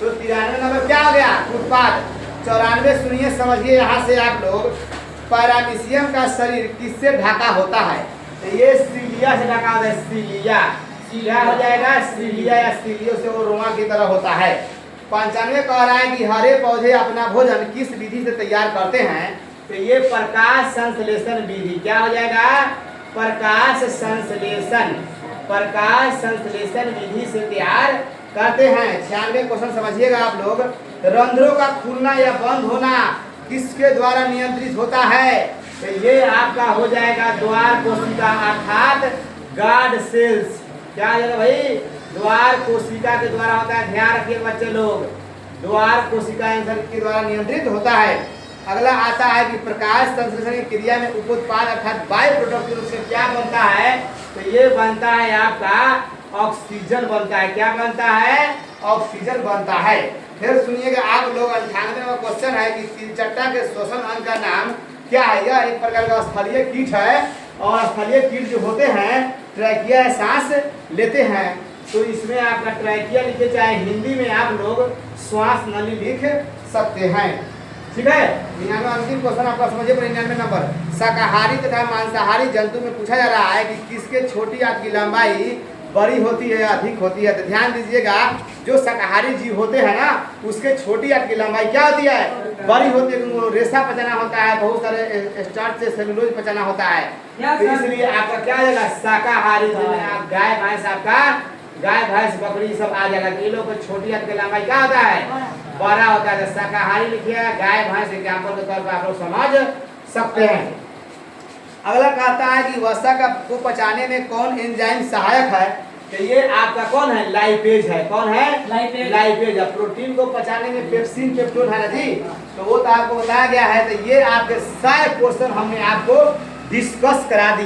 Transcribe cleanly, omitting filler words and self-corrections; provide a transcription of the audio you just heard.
तो 93 नंबर क्या हो गया? उत्पाद। 94 सुनिए समझिए यहाँ से आप लोग, पैरामीशियम का शरीर किससे ढका होता है? तो ये सीलिया से ढका होता है। सीलिया क्या हो जाएगा? सीलिया या सीलियो से वो रोमा की तरह होता है। 95 कह रहा है कि हरे पौधे अपना भोजन किस विधि से तैयार करते हैं? तो ये प्रकाश संश्लेषण विधि। क्या हो जाएगा? प्रकाश संश्लेषण। प्रकाश संश्लेषण विधि से तैयार करते हैं। 96 क्वेश्चन समझिएगा आप लोग, रंध्रों का खुलना या बंद होना किसके द्वारा नियंत्रित होता है? तो ये आपका हो जाएगा द्वार कोशिका अर्थात गार्ड सेल्स। क्या हो जाएगा भाई? द्वार कोशिका के द्वारा होता है। ध्यान रखिए बच्चे लोग, द्वार कोशिका के द्वारा नियंत्रित होता है। अगला आता है कि प्रकाश संश्लेषण की क्रिया में उप उत्पाद अर्थात बाय प्रोडक्ट के रूप में क्या बनता है? तो ये बनता है आपका ऑक्सीजन बनता है। क्या बनता है? ऑक्सीजन बनता है। फिर सुनिएगा आप लोग, 98 नंबर क्वेश्चन है कि तिलचट्टा के श्वसन अंग का नाम क्या है? यह एक प्रकार का स्थलीय कीट है और स्थलीय कीट जो होते हैं ट्रैकिया सांस लेते हैं। तो इसमें आपका ट्रैकिया लिखे, चाहे हिंदी में आप लोग श्वास नली लिख सकते हैं। ठीक है। 99 अंतिम क्वेश्चन आपका समझिए। 99 नंबर, शाकाहारी तथा मांसाहारी जंतु में पूछा जा रहा है कि किसके छोटी आंत की लंबाई बड़ी होती है या अधिक होती है? तो ध्यान दीजिएगा, जो शाकाहारी जीव होते हैं ना उसके छोटी आंत की लंबाई क्या होती है? बड़ी होती है, क्योंकि वो रेशा पचाना होता है, बहुत सारे स्टार्च से सेलुलोज पचाना होता है। तो इसलिए आपका क्या आ जाएगा? शाकाहारी। आप गाय भैंस, आपका गाय भैंस बकरी सब आ जाएगा। ये लोग छोटी आंत की लंबाई क्या होता है? बड़ा होता है। तो शाकाहारी लिखिए, गाय भैंस एग्जाम्पल के तौर पर आप लोग समझ सकते हैं। अगला कहता है कि वसा को पचाने में कौन एंजाइम सहायक है? तो ये आपका कौन है? लाइपेज है। कौन है? लाइपेज है। प्रोटीन को पचाने में पेप्सिन पेप्टोन है ना जी, तो वो तो आपको बताया गया है। तो ये आपके सारे क्वेश्चन हमने आपको डिस्कस करा दिया।